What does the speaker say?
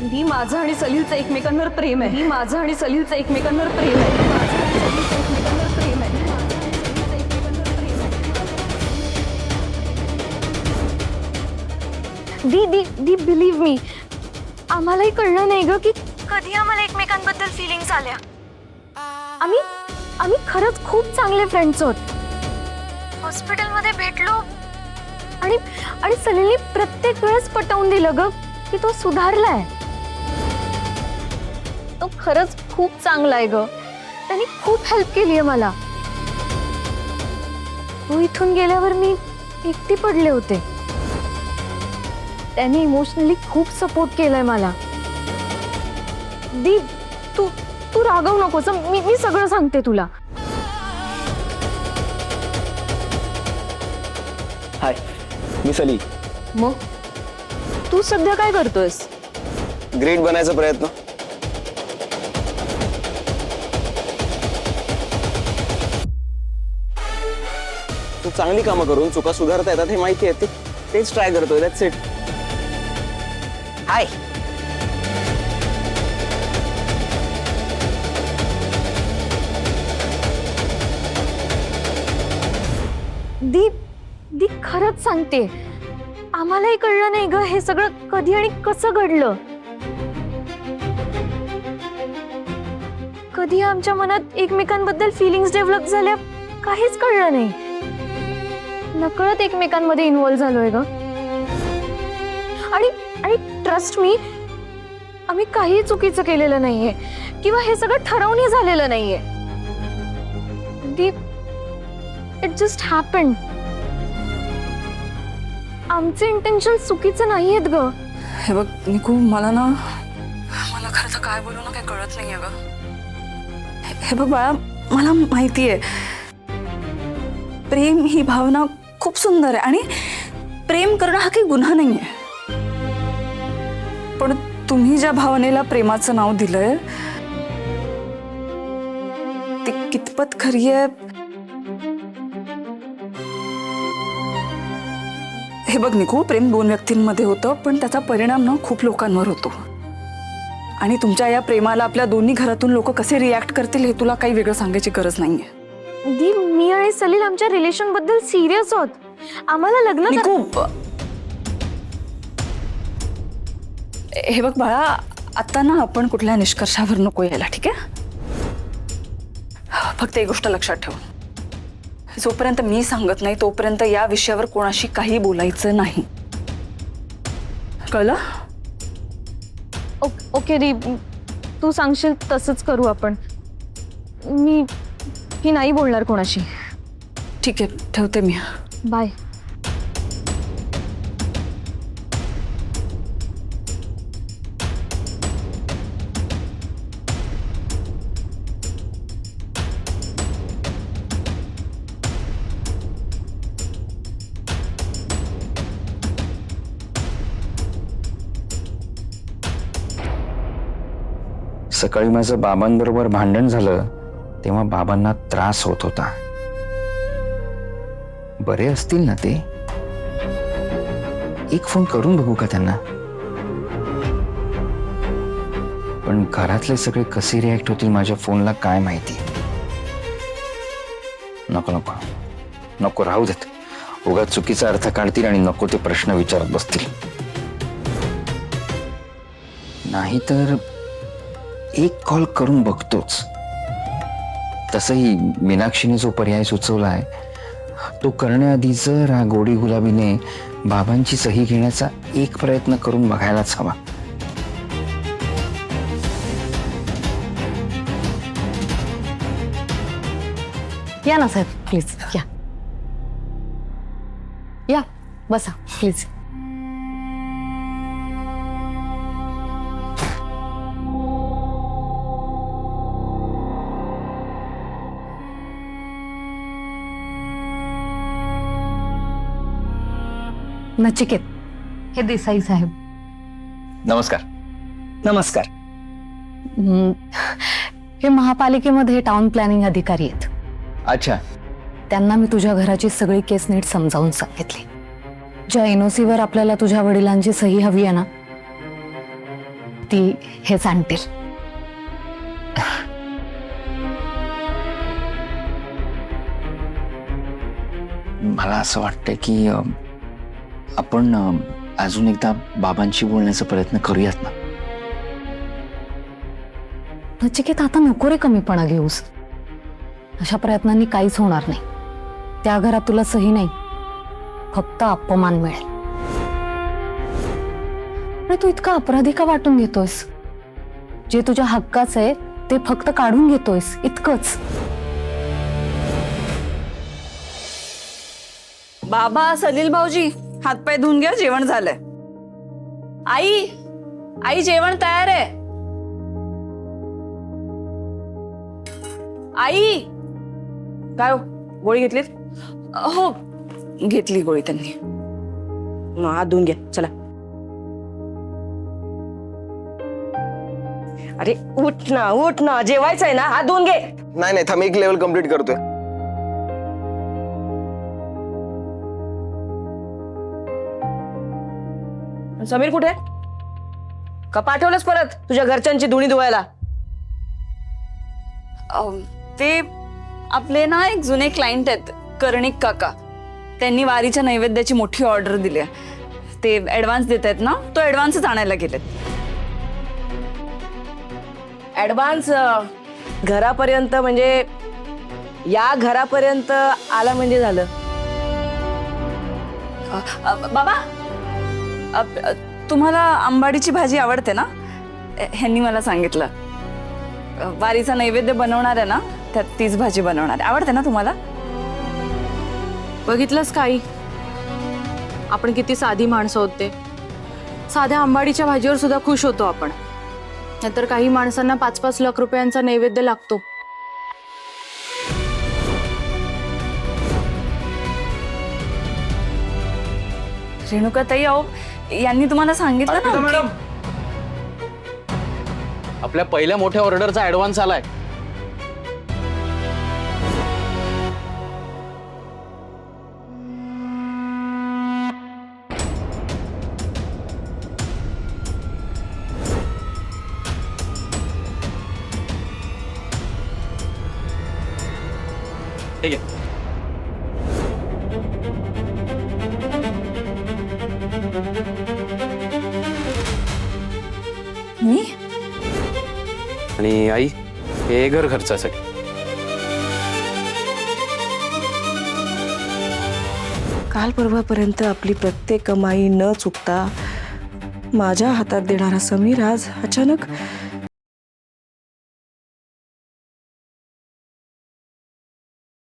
ही माझं आणि सलीलचं एकमेकांवर प्रेम आहे. ही माझं आणि सलीलचं एकमेकांवर प्रेम आहे. माझं आणि सलीलचं एकमेकांवर प्रेम आहे. माझं आणि सलीलचं एकमेकांवर प्रेम आहे. दी बिलीव्ह मी, आम्हालाही कळलं नाही ग की कधी आम्हाला एकमेकांबद्दल फिलिंग्स आल्या. आम्ही खरंच खूप चांगले फ्रेंड्स आहोत. हॉस्पिटलमध्ये भेटलो आणि सलीलने प्रत्येक वेळेस पटवून दिलं ग की तो सुधारलाय. तो खरंच खूप चांगला आहे ग. त्याने खूप हेल्प केली आहे मला. तू इथून गेल्यावर मी एकटी पडले होते. त्याने इमोशनली खूप सपोर्ट केलाय मला. दी तू रागवू नकोस. मी सगळं सांगते तुला. हाय, मी सली. मग तू सध्या काय करतोयस? ग्रेट बनायचा प्रयत्न. तू चांगली कामं करून चुका सुधारता येतात हे माहिती आहे. तेच ट्राय करतोय. That's it. हाय. दी खरंच सांगते, आम्हालाही कळलं नाही ग हे सगळं कधी आणि कसं घडलं. कधी आमच्या मनात एकमेकांबद्दल फिलिंग्स डेव्हलप झाल्या काहीच कळलं नाही. नकळत एकमेकांमध्ये इन्व्हॉल्व झालोय ग. आणि ट्रस्ट मी, आम्ही काही चुकीचं केलेलं नाहीये किंवा हे सगळं ठरवून झालेलं नाहीये. It just happened. आमचे इंटेन्शन चुकीचं नाहीयेत ग. हे बघ निकू, मला खरं तर काय बोलू ना काही कळत नाहीये ग. हे बघ बाळा, मला माहिती आहे प्रेम ही भावना खूप सुंदर आहे आणि प्रेम करणं हा काही गुन्हा नाहीये. पण तुम्ही ज्या भावनेला प्रेमाचं नाव दिलंय ती कितपत खरी आहे हे बघ निकू. प्रेम दोन व्यक्तींमध्ये होतं पण त्याचा परिणाम ना खूप लोकांवर होतो. आणि तुमच्या या प्रेमाला आपल्या दोन्ही घरातून लोक कसे रिॲक्ट करतील हे तुला काही वेगळं सांगायची गरज नाहीये. दी, मी आणि सलील आमच्या रिलेशन बद्दल सिरियस आहोत. आम्हाला लग्न निकू, हे बघ बाळा, आता ना आपण कुठल्या निष्कर्षावर नको यायला, ठीक आहे? फक्त एक गोष्ट लक्षात ठेव, जोपर्यंत मी सांगत नाही तोपर्यंत या विषयावर कोणाशी काही बोलायचं नाही, कळलं? ओके दी, तू सांगशील तसंच करू आपण. मी नाही बोलणार कोणाशी. ठीक आहे, ठेवते मी. बाय. सकाळी माझं बाबांबरोबर भांडण झालं तेव्हा बाबांना त्रास होत होता. बरे असतील ना ते? एक फोन करून बघू का त्यांना? पण घरातले सगळे कसे रिॲक्ट होतील माझ्या फोनला काय माहिती. नको नको नको, राहू देत. उगाच चुकीचा अर्थ काढतील आणि नको ते प्रश्न विचारत बसतील. नाहीतर एक कॉल करून बघतोच. तसंही मीनाक्षीने जो पर्याय सुचवलाय तो करण्याआधी जर गोडी गुलाबीने बाबांची सही घेण्याचा एक प्रयत्न करून बघायलाच हवा. या ना साहेब, प्लीज या बसा प्लीज. नचिकेत, हे देसाई साहेब. नमस्कार. नमस्कार. हे महापालिकेमध्ये टाउन प्लॅनिंग अधिकारी आहेत. अच्छा. त्यांना मी तुझ्या घराची सगळी केस नीट समजावून सांगितली. ज्या एनओसी वर आपल्याला तुझ्या वडिलांची सही हवी आहे ना ती हेच आणतील. मला असं वाटतं की आपण अजून एकदा बाबांशी बोलण्याचा प्रयत्न करूयात ना. नचिकेत, आता नको रे कमीपणा घेऊस. अशा प्रयत्नांनी काहीच होणार नाही. त्या घरात तुला सही नाही, फक्त अपमान मिळेल. अरे तू इतका अपराधी का वाटून घेतोयस? जे तुझ्या हक्काचं आहे ते फक्त काढून घेतोयस, इतकंच. बाबा, सलील भाऊजी, हातपाय धुवून घ्या, जेवण झालंय. आई, आई जेवण तयार आहे. आई, काय हो, गोळी घेतलीत? हो, घेतली गोळी त्यांनी. हात धुवून घ्या, चला. अरे उठ ना, जेवायचं आहे ना, हात धुवून घे. नाही नाही, थांब, एक लेवल कम्प्लीट करतोय. समीर कुठे? का पाठवलंस परत तुझ्या घरच्यांची धुणी धुवायला? ते आपले ना एक जुने क्लायंट आहेत, कर्णिक काका. त्यांनी वारीच्या नैवेद्याची मोठी ऑर्डर दिली आहे. ते ऍडव्हान्स देत आहेत ना, तो ऍडव्हान्सच आणायला गेलेत. ऍडव्हान्स घरापर्यंत, म्हणजे या घरापर्यंत आला म्हणजे झालं. बाबा, तुम्हाला आंबाडीची भाजी आवडते ना? ह्यांनी मला सांगितलं. वारीचा नैवेद्य बनवणार आहे ना, त्यात तीच भाजी बनवणार आहे. आवडते ना तुम्हाला? बघितलंस काही, आपण किती साधी माणसं होते. साध्या आंबाडीच्या भाजीवर सुद्धा खुश होतो आपण. नाहीतर काही माणसांना 5-5 लाख रुपयांचा नैवेद्य लागतो. रेणुकाताई, अहो, यांनी तुम्हाला सांगितलं ना मॅडम, आपल्या पहिल्या मोठ्या ऑर्डरचा ऍडव्हान्स आलाय. ठीक आहे. मी आणि आई, हे घर खर्चासाठी. काल परवापर्यंत आपली प्रत्येक कमाई न चुकता माझ्या हातात देणारा समीर आज अचानक